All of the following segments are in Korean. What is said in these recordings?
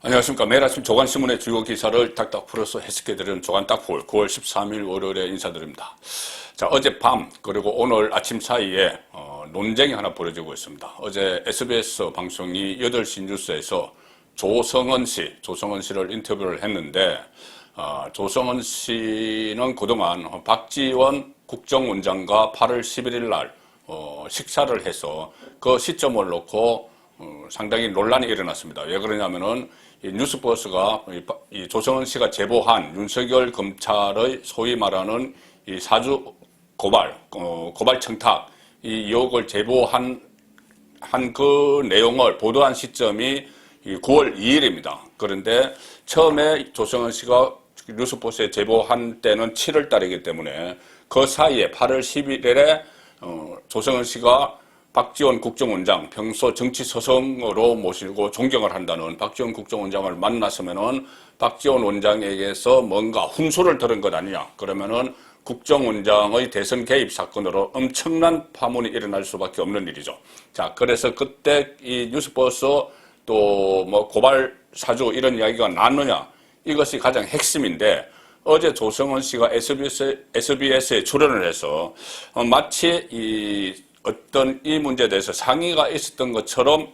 안녕하십니까. 매일 아침 조간신문의 주요 기사를 딱딱 풀어서 해석해드리는 조간딱풀 9월 13일 월요일에 인사드립니다. 자, 어젯밤 그리고 오늘 아침 사이에 논쟁이 하나 벌어지고 있습니다. 어제 SBS 방송이 8시 뉴스에서 조성은 씨를 인터뷰를 했는데 조성은 씨는 그동안 박지원 국정원장과 8월 11일 날 식사를 해서 그 시점을 놓고 상당히 논란이 일어났습니다. 왜 그러냐면은 이 뉴스버스가 이 조성은 씨가 제보한 윤석열 검찰의 소위 말하는 이 사주 고발 청탁 이 의혹을 제보한 그 내용을 보도한 시점이 9월 2일입니다. 그런데 처음에 조성은 씨가 뉴스버스에 제보한 때는 7월 달이기 때문에 그 사이에 8월 11일에 조성은 씨가 박지원 국정원장 평소 정치 서성으로 모시고 존경을 한다는 박지원 국정원장을 만났으면은 박지원 원장에게서 뭔가 훈수를 들은 것 아니냐. 그러면은 국정원장의 대선 개입 사건으로 엄청난 파문이 일어날 수밖에 없는 일이죠. 자, 그래서 그때 이 뉴스버스 또 뭐 고발 사주 이런 이야기가 나느냐. 이것이 가장 핵심인데 어제 조성은 씨가 SBS에 출연을 해서 마치 어떤 이 문제에 대해서 상의가 있었던 것처럼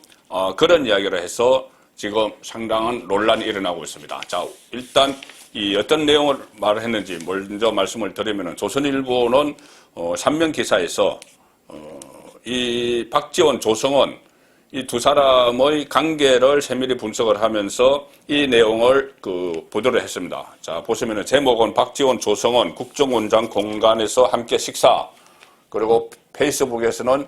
그런 이야기를 해서 지금 상당한 논란이 일어나고 있습니다. 자, 일단 이 어떤 내용을 말을 했는지 먼저 말씀을 드리면은 조선일보는 3면 기사에서 이 박지원, 조성은 이 두 사람의 관계를 세밀히 분석을 하면서 이 내용을 보도를 했습니다. 자, 보시면은 제목은 박지원, 조성은 국정원장 공간에서 함께 식사. 그리고 페이스북에서는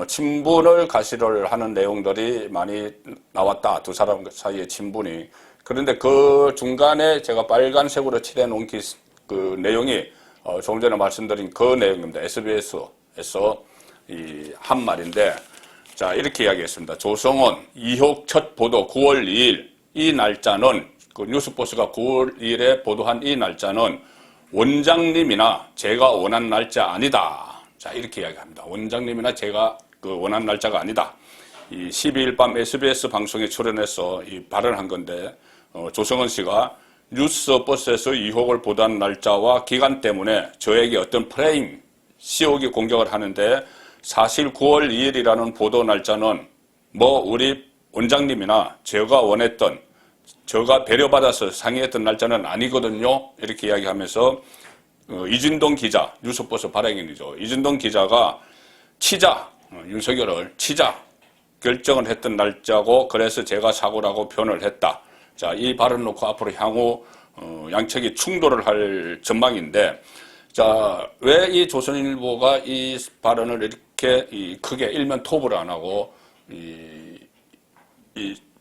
친분을 가시를 하는 내용들이 많이 나왔다. 두 사람 사이의 친분이. 그런데 그 중간에 제가 빨간색으로 칠해 놓은 그 내용이 조금 전에 말씀드린 그 내용입니다. SBS에서 한 말인데, 자, 이렇게 이야기했습니다. 조성은 이혹 첫 보도 9월 2일 이 날짜는 그 뉴스버스가 9월 2일에 보도한 이 날짜는 원장님이나 제가 원한 날짜 아니다. 자, 이렇게 이야기합니다. 원장님이나 제가 원한 날짜가 아니다. 이 12일 밤 SBS 방송에 출연해서 발언한 건데, 조성은 씨가 뉴스버스에서 의혹을 보도한 날짜와 기간 때문에 저에게 어떤 프레임, 씌우기 공격을 하는데 사실 9월 2일이라는 보도 날짜는 뭐 우리 원장님이나 제가 배려받아서 상의했던 날짜는 아니거든요. 이렇게 이야기하면서 이진동 기자, 뉴스버스 발행인이죠. 이진동 기자가 윤석열을 치자 결정을 했던 날짜고 그래서 제가 사고라고 표현을 했다. 자, 이 발언 놓고 앞으로 향후 양측이 충돌을 할 전망인데, 자, 왜 이 조선일보가 이 발언을 이렇게 크게 일면 톱을 안 하고 이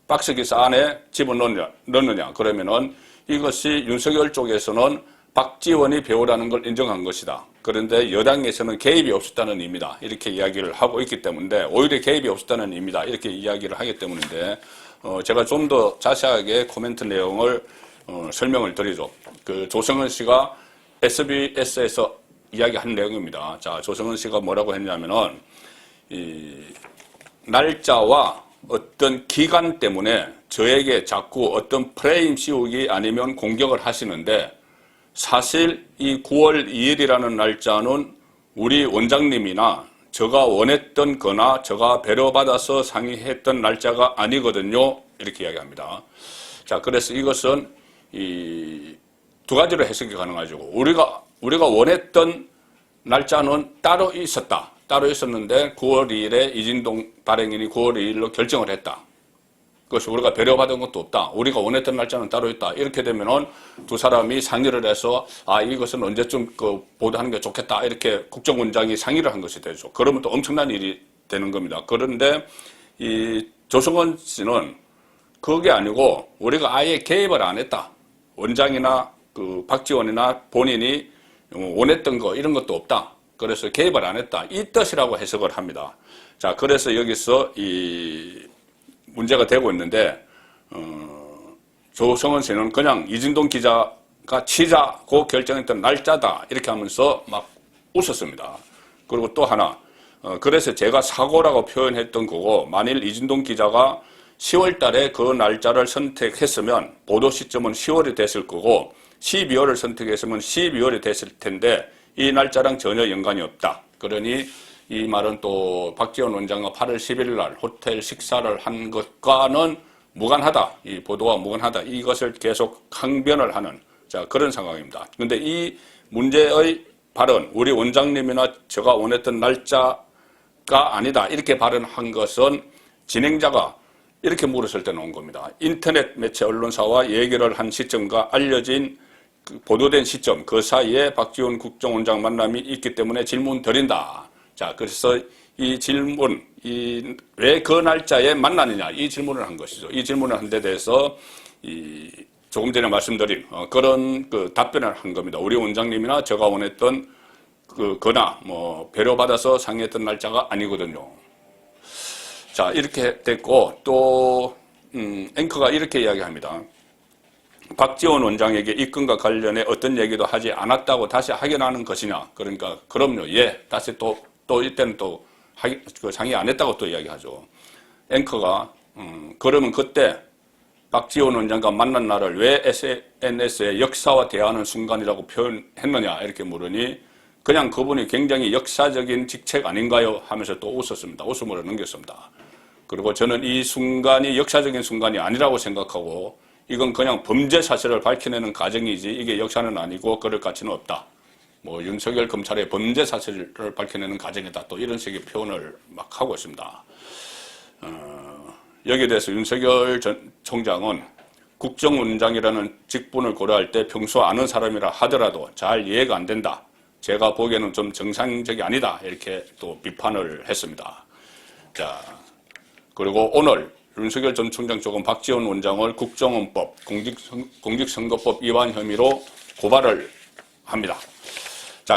박스 기사 안에 집어넣느냐? 그러면은 이것이 윤석열 쪽에서는 박지원이 배우라는 걸 인정한 것이다. 그런데 여당에서는 개입이 없었다는 의미다. 이렇게 이야기를 하고 있기 때문에 오히려 개입이 없었다는 의미다. 이렇게 이야기를 하기 때문인데 제가 좀 더 자세하게 코멘트 내용을 설명을 드리죠. 그 조성은 씨가 SBS에서 이야기한 내용입니다. 자, 조성은 씨가 뭐라고 했냐면은 이 날짜와 어떤 기간 때문에 저에게 자꾸 어떤 프레임 씌우기 아니면 공격을 하시는데 사실 이 9월 2일이라는 날짜는 우리 원장님이나 제가 원했던 거나 제가 배려받아서 상의했던 날짜가 아니거든요. 이렇게 이야기합니다. 자, 그래서 이것은 이 두 가지로 해석이 가능하죠. 우리가 원했던 날짜는 따로 있었다. 따로 있었는데 9월 2일에 이진동 발행인이 9월 2일로 결정을 했다. 그것이 우리가 배려받은 것도 없다. 우리가 원했던 날짜는 따로 있다. 이렇게 되면은 두 사람이 상의를 해서 이것은 언제쯤 보도하는 게 좋겠다. 이렇게 국정원장이 상의를 한 것이 되죠. 그러면 또 엄청난 일이 되는 겁니다. 그런데 이 조성은 씨는 그게 아니고 우리가 아예 개입을 안 했다. 원장이나 박지원이나 본인이 원했던 거 이런 것도 없다. 그래서 개입을 안 했다. 이 뜻이라고 해석을 합니다. 자, 그래서 여기서 이 문제가 되고 있는데 조성은 씨는 그냥 이진동 기자가 치자고 결정했던 날짜다 이렇게 하면서 막 웃었습니다. 그리고 또 하나 그래서 제가 사고라고 표현했던 거고 만일 이진동 기자가 10월 달에 그 날짜를 선택했으면 보도 시점은 10월이 됐을 거고 12월을 선택했으면 12월이 됐을 텐데 이 날짜랑 전혀 연관이 없다. 그러니 이 말은 또 박지원 원장과 8월 11일 날 호텔 식사를 한 것과는 무관하다. 이 보도와 무관하다. 이것을 계속 항변을 하는 그런 상황입니다. 그런데 이 문제의 발언, 우리 원장님이나 제가 원했던 날짜가 아니다. 이렇게 발언한 것은 진행자가 이렇게 물었을 때 나온 겁니다. 인터넷 매체 언론사와 얘기를 한 시점과 알려진 보도된 시점, 그 사이에 박지원 국정원장 만남이 있기 때문에 질문 드린다. 그래서 이 질문, 왜 그 날짜에 만나느냐, 이 질문을 한 것이죠. 이 질문을 한 데 대해서 조금 전에 말씀드린 그런 답변을 한 겁니다. 우리 원장님이나 제가 원했던 거나 배려받아서 상의했던 날짜가 아니거든요. 이렇게 됐고 또 앵커가 이렇게 이야기합니다. 박지원 원장에게 입건과 관련해 어떤 얘기도 하지 않았다고 다시 확인하는 것이냐. 그러니까 그럼요. 예. 다시 또 이때는 또 상의 안 했다고 또 이야기하죠. 앵커가 그러면 그때 박지원 원장과 만난 날을 왜 SNS에 역사와 대하는 순간이라고 표현했느냐 이렇게 물으니 그냥 그분이 굉장히 역사적인 직책 아닌가요? 하면서 또 웃었습니다. 웃음으로 넘겼습니다. 그리고 저는 이 순간이 역사적인 순간이 아니라고 생각하고 이건 그냥 범죄 사실을 밝혀내는 과정이지 이게 역사는 아니고 그럴 가치는 없다. 윤석열 검찰의 범죄 사실을 밝혀내는 과정이다. 또 이런 식의 표현을 막 하고 있습니다. 여기에 대해서 윤석열 전 총장은 국정원장이라는 직분을 고려할 때 평소 아는 사람이라 하더라도 잘 이해가 안 된다. 제가 보기에는 좀 정상적이 아니다. 이렇게 또 비판을 했습니다. 그리고 오늘 윤석열 전 총장 쪽은 박지원 원장을 국정원법, 공직선거법 위반 혐의로 고발을 합니다.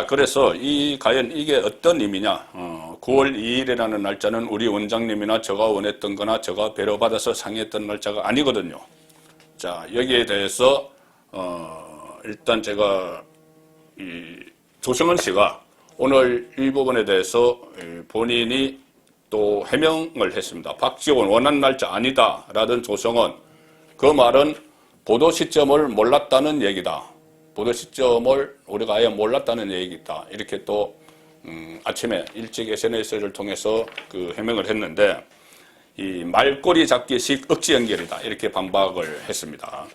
그래서 과연 이게 어떤 의미냐. 9월 2일이라는 날짜는 우리 원장님이나 제가 원했던 거나 제가 배려받아서 상의했던 날짜가 아니거든요. 여기에 대해서, 일단 제가, 조성은 씨가 오늘 이 부분에 대해서 본인이 또 해명을 했습니다. 박지원 원한 날짜 아니다. 라던 조성은 그 말은 보도 시점을 몰랐다는 얘기다. 보도 시점을 우리가 아예 몰랐다는 얘기다. 이렇게 또 아침에 일찍 SNS를 통해서 해명을 했는데 이 말꼬리 잡기식 억지 연결이다. 이렇게 반박을 했습니다.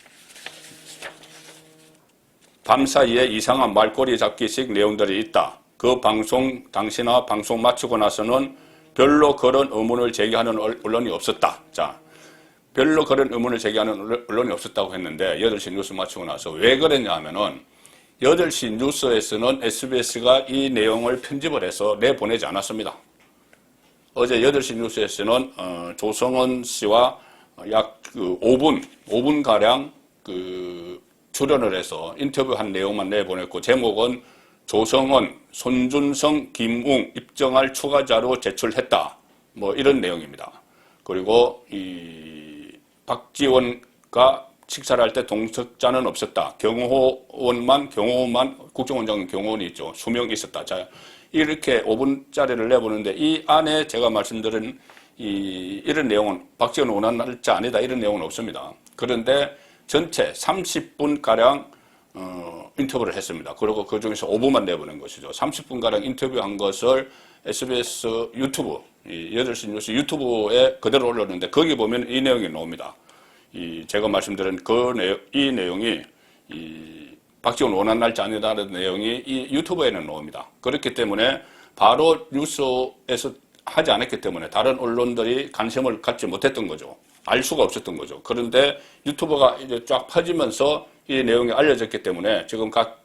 밤사이에 이상한 말꼬리 잡기식 내용들이 있다. 그 방송 당시나 방송 마치고 나서는 별로 그런 의문을 제기하는 언론이 없었다. 별로 그런 의문을 제기하는 언론이 없었다고 했는데 8시 뉴스 마치고 나서 왜 그랬냐 하면은 8시 뉴스에서는 SBS가 이 내용을 편집을 해서 내보내지 않았습니다. 어제 8시 뉴스에서는 조성은 씨와 약 5분가량 출연을 해서 인터뷰한 내용만 내보냈고 제목은 조성은, 손준성, 김웅 입증할 추가 자료 제출했다. 이런 내용입니다. 그리고 박지원과 식사를 할 때 동석자는 없었다. 경호원만 국정원장은 경호원이 있죠. 수명 있었다. 이렇게 5분짜리를 내보는데 이 안에 제가 말씀드린 이런 내용은 박지원 원한 날짜 아니다. 이런 내용은 없습니다. 그런데 전체 30분가량 인터뷰를 했습니다. 그리고 그 중에서 5분만 내보낸 것이죠. 30분가량 인터뷰한 것을 SBS 유튜브, 8시 뉴스 유튜브에 그대로 올렸는데 거기 보면 이 내용이 나옵니다. 제가 말씀드린 이 내용이 박지원 원한 날짜 아니다라는 내용이 이 유튜브에는 나옵니다. 그렇기 때문에 바로 뉴스에서 하지 않았기 때문에 다른 언론들이 관심을 갖지 못했던 거죠. 알 수가 없었던 거죠. 그런데 유튜브가 이제 쫙 퍼지면서 이 내용이 알려졌기 때문에 지금 각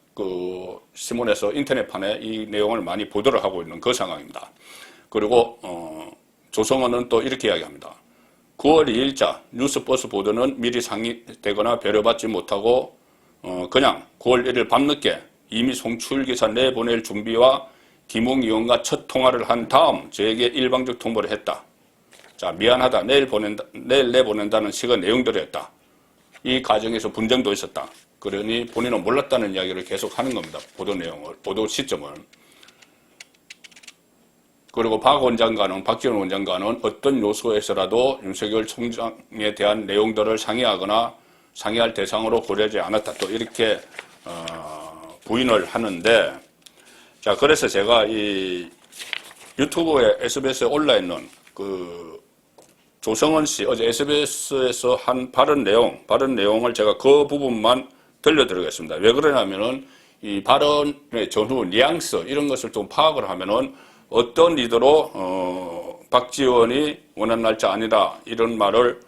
신문에서 인터넷판에 이 내용을 많이 보도를 하고 있는 그 상황입니다. 그리고 조성원은 또 이렇게 이야기합니다. 9월 2일자 뉴스버스 보도는 미리 상의되거나 배려받지 못하고 그냥 9월 1일 밤늦게 이미 송출기사 내보낼 준비와 김웅 의원과 첫 통화를 한 다음 저에게 일방적 통보를 했다. 미안하다. 내일 내보낸다는 식의 내용들이었다. 이 과정에서 분쟁도 있었다. 그러니 본인은 몰랐다는 이야기를 계속 하는 겁니다. 보도 내용을, 보도 시점을. 그리고 박 원장과는, 박지원 원장과는 어떤 요소에서라도 윤석열 총장에 대한 내용들을 상의하거나 상의할 대상으로 고려하지 않았다. 또 이렇게 부인을 하는데, 자, 그래서 제가 이 유튜브에 SBS에 올라있는 그 조성은 씨 어제 SBS에서 한 발언 내용을 제가 그 부분만 들려드리겠습니다. 왜 그러냐면은 이 발언의 전후 뉘앙스 이런 것을 좀 파악을 하면은 어떤 리더로 박지원이 원하는 날짜 아니다 이런 말을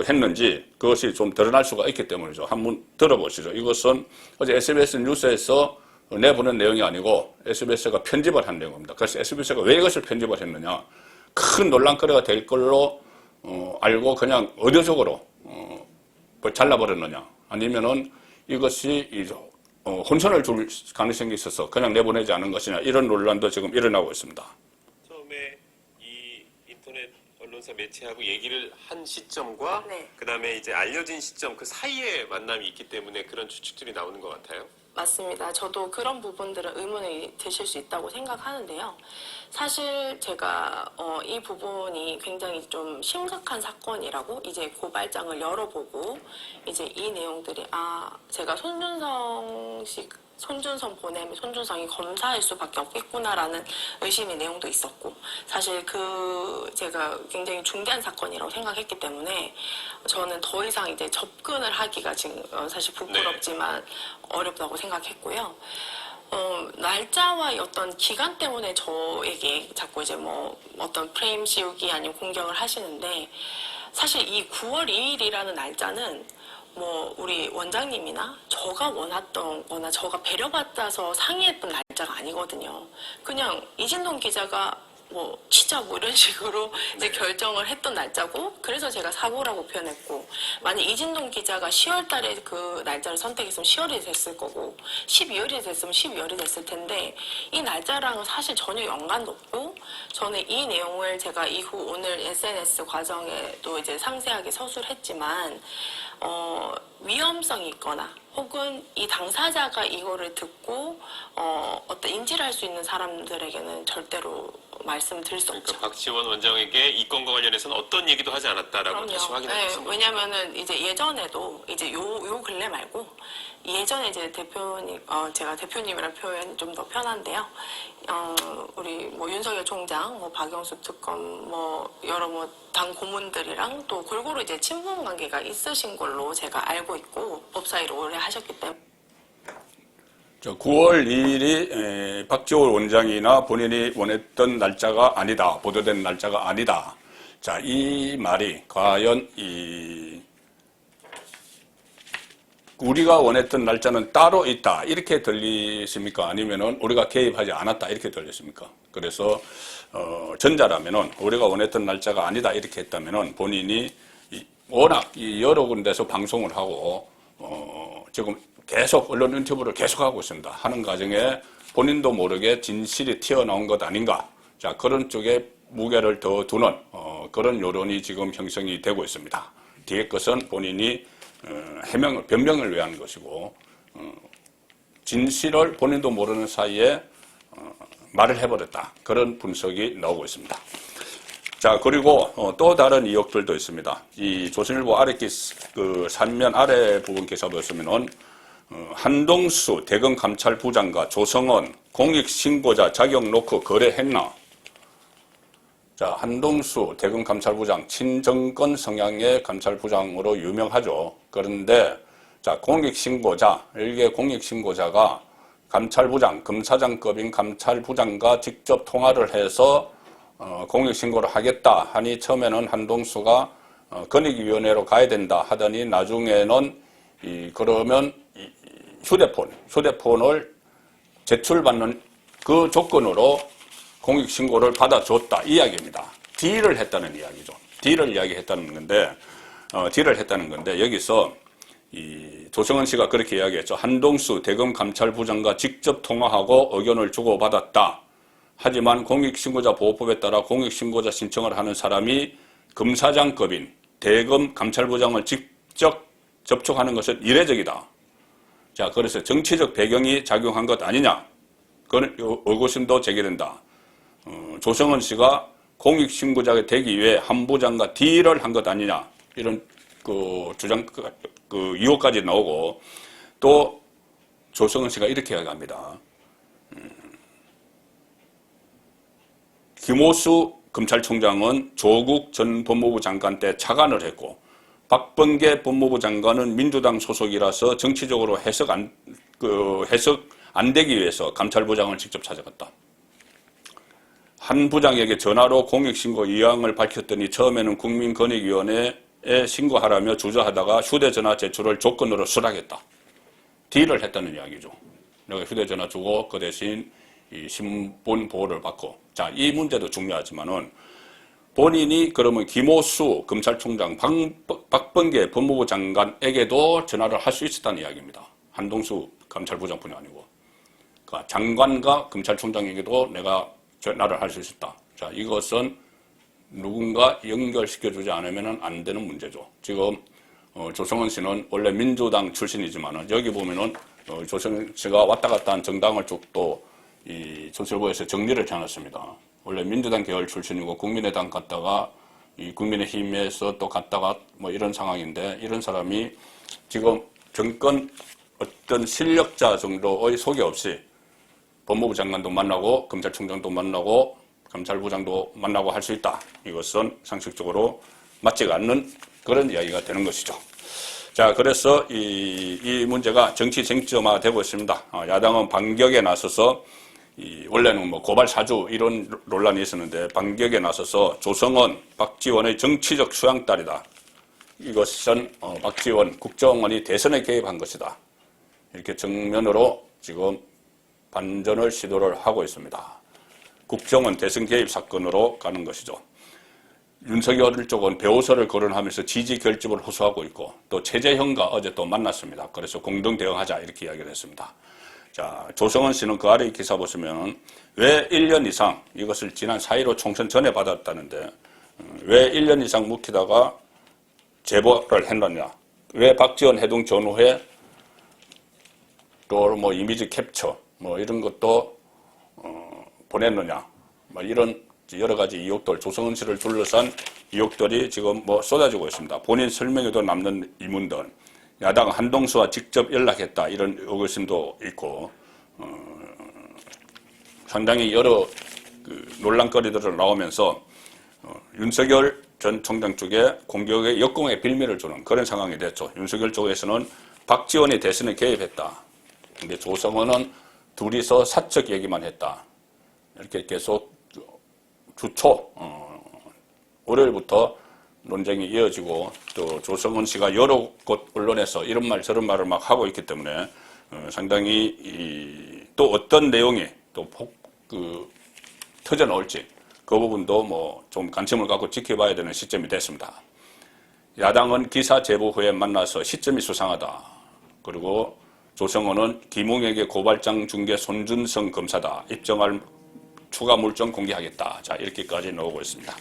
했는지 그것이 좀 드러날 수가 있기 때문이죠. 한번 들어보시죠. 이것은 어제 SBS 뉴스에서 내보낸 내용이 아니고 SBS가 편집을 한 내용입니다. 그래서 SBS가 왜 이것을 편집을 했느냐. 큰 논란거리가 될 걸로 알고 그냥 의도적으로 잘라버렸느냐. 아니면은 이것이 혼선을 줄 가능성이 있어서 그냥 내보내지 않은 것이냐. 이런 논란도 지금 일어나고 있습니다. 처음에 이 인터넷 언론사 매체하고 얘기를 한 시점과 그다음에 이제 알려진 시점 그 사이에 만남이 있기 때문에 그런 추측들이 나오는 것 같아요. 맞습니다. 저도 그런 부분들은 의문이 드실 수 있다고 생각하는데요. 사실 제가 이 부분이 굉장히 좀 심각한 사건이라고 이제 고발장을 열어보고 이제 이 내용들이 제가 손준성 보내면 손준성이 검사일 수밖에 없겠구나라는 의심의 내용도 있었고 사실 제가 굉장히 중대한 사건이라고 생각했기 때문에 저는 더 이상 이제 접근을 하기가 지금 사실 부끄럽지만 어렵다고 생각했고요. 날짜와 어떤 기간 때문에 저에게 자꾸 이제 뭐 어떤 프레임 씌우기 아니면 공격을 하시는데 사실 이 9월 2일이라는 날짜는 뭐 우리 원장님이나 저가 원했던 거나 저가 배려받아서 상의했던 날짜가 아니거든요. 그냥 이진동 기자가 뭐 치자 뭐 이런 식으로 이제 결정을 했던 날짜고 그래서 제가 사고라고 표현했고 만약 이진동 기자가 10월 달에 그 날짜를 선택했으면 10월이 됐을 거고 12월이 됐으면 12월이 됐을 텐데 이 날짜랑은 사실 전혀 연관도 없고 저는 이 내용을 제가 이후 오늘 SNS 과정에도 이제 상세하게 서술을 했지만 위험성이 있거나 혹은 이 당사자가 이거를 듣고 어떤 인지를 할 수 있는 사람들에게는 절대로 말씀드릴 수 없죠. 그러니까 박지원 원장에게 이 건과 관련해서는 어떤 얘기도 하지 않았다라고 다시 확인했습니다. 네, 왜냐면은 이제 예전에도 이제 요 근래 말고 예전에 이제 제가 대표님이라 표현 좀 더 편한데요. 우리 뭐 윤석열 총장, 뭐 박영수 특검, 뭐 여러 뭐 당 고문들이랑 또 골고루 이제 친분 관계가 있으신 걸로 제가 알고 있고 법사위를 오래 하셨기 때문에. 9월 2일이 박지원 원장이나 본인이 원했던 날짜가 아니다. 보도된 날짜가 아니다. 자, 이 말이 과연 우리가 원했던 날짜는 따로 있다. 이렇게 들리십니까? 아니면은 우리가 개입하지 않았다. 이렇게 들리십니까? 그래서 전자라면은 우리가 원했던 날짜가 아니다. 이렇게 했다면은 본인이 워낙 여러 군데서 방송을 하고 지금 계속 언론 인터뷰를 계속하고 있습니다. 하는 과정에 본인도 모르게 진실이 튀어나온 것 아닌가. 자, 그런 쪽에 무게를 더 두는 그런 여론이 지금 형성이 되고 있습니다. 뒤에 것은 본인이 변명을 위한 것이고 진실을 본인도 모르는 사이에 말을 해버렸다. 그런 분석이 나오고 있습니다. 자, 그리고 또 다른 의혹들도 있습니다. 이 조선일보 아래 그 산면 아래 부분 기사 보시면은 한동수 대검감찰부장과 조성은 공익신고자 자격 놓고 거래했나? 자, 한동수 대검감찰부장 친정권 성향의 감찰부장으로 유명하죠. 그런데 자, 공익신고자, 일개 공익신고자가 감찰부장, 검사장급인 감찰부장과 직접 통화를 해서 공익신고를 하겠다 하니 처음에는 한동수가 권익위원회로 가야 된다 하더니 나중에는 그러면 휴대폰을 제출받는 그 조건으로 공익신고를 받아줬다 이야기입니다. 딜을 했다는 이야기죠. 딜을 이야기했다는 건데 여기서 이 조성은 씨가 그렇게 이야기했죠. 한동수 대검감찰부장과 직접 통화하고 의견을 주고받았다. 하지만 공익신고자 보호법에 따라 공익신고자 신청을 하는 사람이 검사장급인 대검감찰부장을 직접 접촉하는 것은 이례적이다. 자, 그래서 정치적 배경이 작용한 것 아니냐. 그런 의구심도 제기된다. 조성은 씨가 공익신고자가 되기 위해 한 부장과 딜을 한 것 아니냐 이런 그 주장 그 의혹까지 나오고 또 조성은 씨가 이렇게 이야기합니다. 김호수 검찰총장은 조국 전 법무부 장관 때 차관을 했고 박범계 법무부 장관은 민주당 소속이라서 정치적으로 해석 안 되기 위해서 감찰부장을 직접 찾아갔다. 한 부장에게 전화로 공익신고 의향을 밝혔더니 처음에는 국민권익위원회에 신고하라며 주저하다가 휴대전화 제출을 조건으로 수락했다. 딜을 했다는 이야기죠. 내가 휴대전화 주고 그 대신 이 신분 보호를 받고. 자, 이 문제도 중요하지만은 본인이 그러면 김호수 검찰총장, 박범계 법무부 장관에게도 전화를 할 수 있었다는 이야기입니다. 한동수 감찰부장뿐이 아니고. 그러니까 장관과 검찰총장에게도 내가 전화를 할 수 있었다. 자, 이것은 누군가 연결시켜주지 않으면 안 되는 문제죠. 지금 조성은 씨는 원래 민주당 출신이지만 여기 보면은 조성은 씨가 왔다 갔다 한 정당을 쭉 또 이 조선일보에서 정리를 해놨습니다. 원래 민주당 계열 출신이고 국민의당 갔다가 이 국민의힘에서 또 갔다가 뭐 이런 상황인데 이런 사람이 지금 정권 어떤 실력자 정도의 소개 없이 법무부 장관도 만나고 검찰총장도 만나고 감찰부장도 만나고 할 수 있다. 이것은 상식적으로 맞지가 않는 그런 이야기가 되는 것이죠. 자, 그래서 이 문제가 정치 쟁점화가 되고 있습니다. 야당은 반격에 나서서 원래는 뭐 고발 사주 이런 논란이 있었는데 반격에 나서서 조성은 박지원의 정치적 수양딸이다. 이것은 박지원 국정원이 대선에 개입한 것이다. 이렇게 정면으로 지금 반전을 시도를 하고 있습니다. 국정원 대선 개입 사건으로 가는 것이죠. 윤석열 쪽은 배우설을 거론하면서 지지 결집을 호소하고 있고 또 최재형과 어제 또 만났습니다. 그래서 공동 대응하자 이렇게 이야기를 했습니다. 자, 조성은 씨는 그 아래 기사 보시면 왜 1년 이상 이것을 지난 4.15 총선 전에 받았다는데 왜 1년 이상 묵히다가 제보를 했느냐. 왜 박지원 해동 전후에 또 뭐 이미지 캡처 뭐 이런 것도 보냈느냐. 뭐 이런 여러 가지 의혹들, 조성은 씨를 둘러싼 의혹들이 지금 뭐 쏟아지고 있습니다. 본인 설명에도 남는 의문들, 야당 한동수와 직접 연락했다 이런 의구심도 있고 상당히 여러 그 논란거리들을 나오면서 윤석열 전 총장 쪽에 공격의 역공의 빌미를 주는 그런 상황이 됐죠. 윤석열 쪽에서는 박지원이 대선에 개입했다. 근데 조성은은 둘이서 사적 얘기만 했다. 이렇게 계속 주초 월요일부터 논쟁이 이어지고 또 조성은 씨가 여러 곳 언론에서 이런 말 저런 말을 막 하고 있기 때문에 상당히 또 어떤 내용이 또 터져 나올지 그 부분도 뭐 좀 관심을 갖고 지켜봐야 되는 시점이 됐습니다. 야당은 기사 제보 후에 만나서 시점이 수상하다. 그리고 조성은은 김웅에게 고발장 중개 손준성 검사다. 입증할 추가 물증 공개하겠다. 자, 이렇게까지 나오고 있습니다.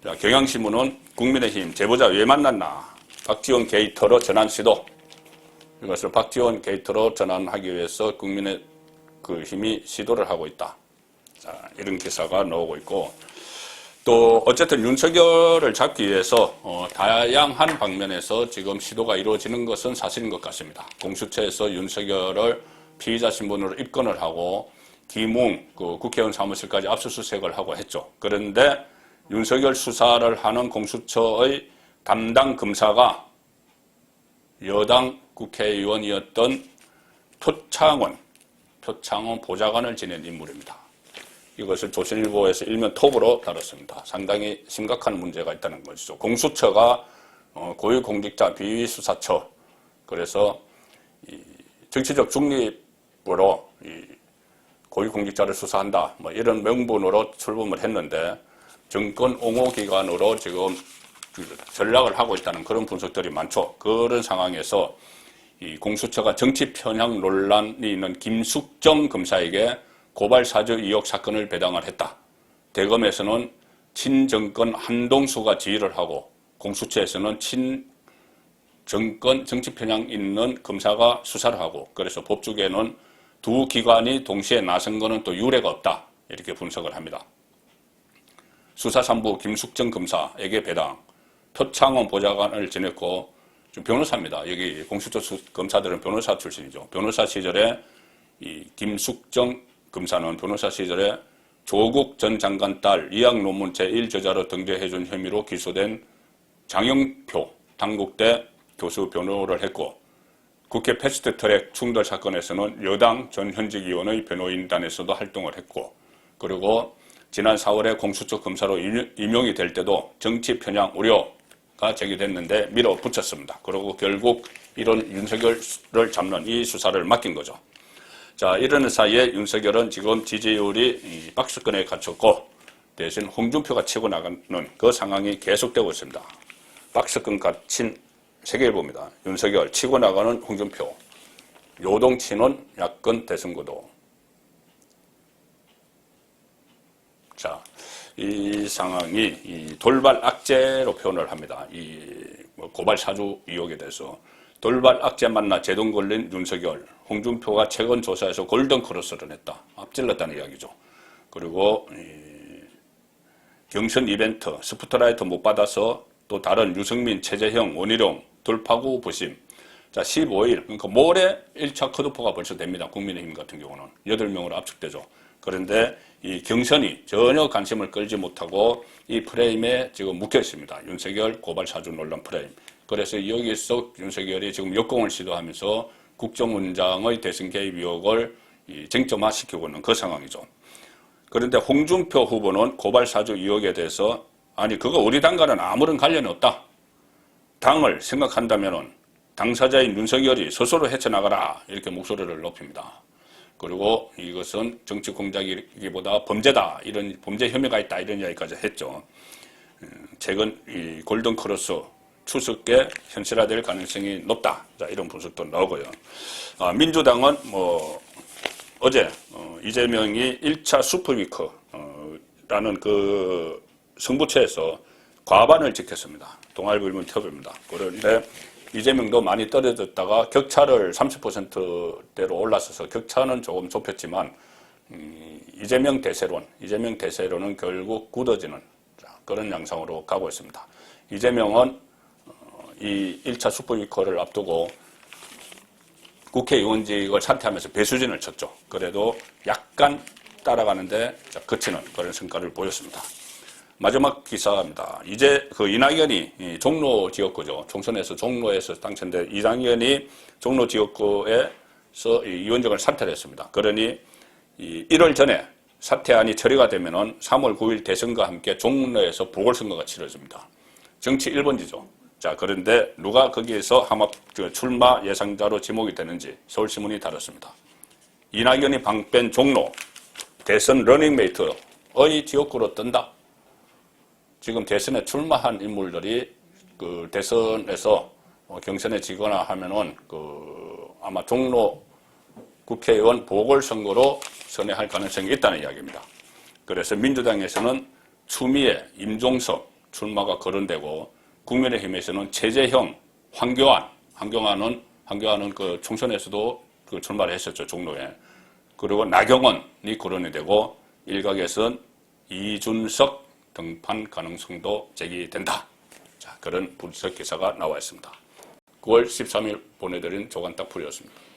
자, 경향신문은 국민의힘 제보자 왜 만났나? 박지원 게이트로 전환 시도. 이것을 박지원 게이트로 전환하기 위해서 국민의 그 힘이 시도를 하고 있다. 자, 이런 기사가 나오고 있고 또 어쨌든 윤석열을 잡기 위해서 다양한 방면에서 지금 시도가 이루어지는 것은 사실인 것 같습니다. 공수처에서 윤석열을 피의자 신분으로 입건을 하고 김웅 그 국회의원 사무실까지 압수수색을 하고 했죠. 그런데 윤석열 수사를 하는 공수처의 담당 검사가 여당 국회의원이었던 표창원 보좌관을 지낸 인물입니다. 이것을 조선일보에서 일면 톱으로 다뤘습니다. 상당히 심각한 문제가 있다는 것이죠. 공수처가 고위공직자 비위수사처, 그래서 이 정치적 중립으로 이 고위공직자를 수사한다, 뭐 이런 명분으로 출범을 했는데 정권 옹호 기관으로 지금 전략을 하고 있다는 그런 분석들이 많죠. 그런 상황에서 이 공수처가 정치 편향 논란이 있는 김숙정 검사에게 고발 사주 의혹 사건을 배당을 했다. 대검에서는 친정권 한동수가 지휘를 하고 공수처에서는 친정권 정치 편향 있는 검사가 수사를 하고 그래서 법조계는 두 기관이 동시에 나선 것은 또 유례가 없다. 이렇게 분석을 합니다. 수사삼부 김숙정 검사에게 배당, 표창원 보좌관을 지냈고 좀 변호사입니다. 여기 공수처 검사들은 변호사 출신이죠. 변호사 시절에 이 김숙정 검사는 변호사 시절에 조국 전 장관 딸 이학 논문 제1저자로 등재해준 혐의로 기소된 장영표 당국대 교수 변호를 했고 국회 패스트트랙 충돌 사건에서는 여당 전 현직 의원의 변호인단에서도 활동을 했고 그리고 지난 4월에 공수처 검사로 임용이 될 때도 정치 편향 우려가 제기됐는데 밀어붙였습니다. 그리고 결국 이런 윤석열을 잡는 이 수사를 맡긴 거죠. 자, 이러는 사이에 윤석열은 지금 지지율이 박스권에 갇혔고 대신 홍준표가 치고 나가는 그 상황이 계속되고 있습니다. 박스권 갇힌 세계일보입니다. 윤석열 치고 나가는 홍준표, 요동치는 야권 대선구도. 자, 이 상황이 이 돌발 악재로 표현을 합니다. 이 고발 사주 의혹에 대해서 돌발 악재 만나 제동 걸린 윤석열, 홍준표가 최근 조사에서 골든 크로스를 했다. 앞질렀다는 이야기죠. 그리고 경선 이벤트 스포트라이트 못 받아서 또 다른 유승민, 최재형, 원희룡 돌파구 부심. 자, 15일 그러니까 모레 1차 컷오프가 벌써 됩니다. 국민의힘 같은 경우는 8명으로 압축되죠. 그런데 이 경선이 전혀 관심을 끌지 못하고 이 프레임에 지금 묶여 있습니다. 윤석열 고발 사주 논란 프레임. 그래서 여기서 윤석열이 지금 역공을 시도하면서 국정원장의 대선 개입 의혹을 쟁점화시키고 있는 그 상황이죠. 그런데 홍준표 후보는 고발 사주 의혹에 대해서 아니 그거 우리 당과는 아무런 관련이 없다. 당을 생각한다면은 당사자인 윤석열이 스스로 헤쳐나가라 이렇게 목소리를 높입니다. 그리고 이것은 정치 공작이기보다 범죄다 이런 범죄 혐의가 있다 이런 이야기까지 했죠. 최근 이 골든 크로스 추석에 현실화될 가능성이 높다. 자, 이런 분석도 나오고요. 민주당은 뭐 어제 이재명이 1차 슈퍼위크라는 그 승부처에서 과반을 지켰습니다. 동아일보일면 터뷰입니다. 그런데 이재명도 많이 떨어졌다가 격차를 30%대로 올라서서 격차는 조금 좁혔지만 이재명 대세론은 결국 굳어지는 그런 양상으로 가고 있습니다. 이재명은 이 1차 슈퍼위크를 앞두고 국회의원직을 사퇴하면서 배수진을 쳤죠. 그래도 약간 따라가는데 그치는 그런 성과를 보였습니다. 마지막 기사입니다. 이제 그 이낙연이 종로 지역구죠. 총선에서 종로에서 당선된 이낙연이 종로 지역구에서 위원장을 사퇴를 했습니다. 그러니 1월 전에 사퇴안이 처리가 되면은 3월 9일 대선과 함께 종로에서 보궐선거가 치러집니다. 정치 1번지죠. 자, 그런데 누가 거기에서 출마 예상자로 지목이 되는지 서울신문이 다뤘습니다. 이낙연이 방뺀 종로 대선 러닝메이트의 지역구로 뜬다. 지금 대선에 출마한 인물들이 그 대선에서 경선에 지거나 하면은 아마 종로 국회의원 보궐선거로 선회할 가능성이 있다는 이야기입니다. 그래서 민주당에서는 추미애, 임종석 출마가 거론되고 국민의힘에서는 최재형, 황교안은 그 총선에서도 그 출마를 했었죠, 종로에. 그리고 나경원이 거론이 되고 일각에서는 이준석 등판 가능성도 제기된다. 자, 그런 분석 기사가 나와 있습니다. 9월 13일 보내드린 조간딱풀이었습니다.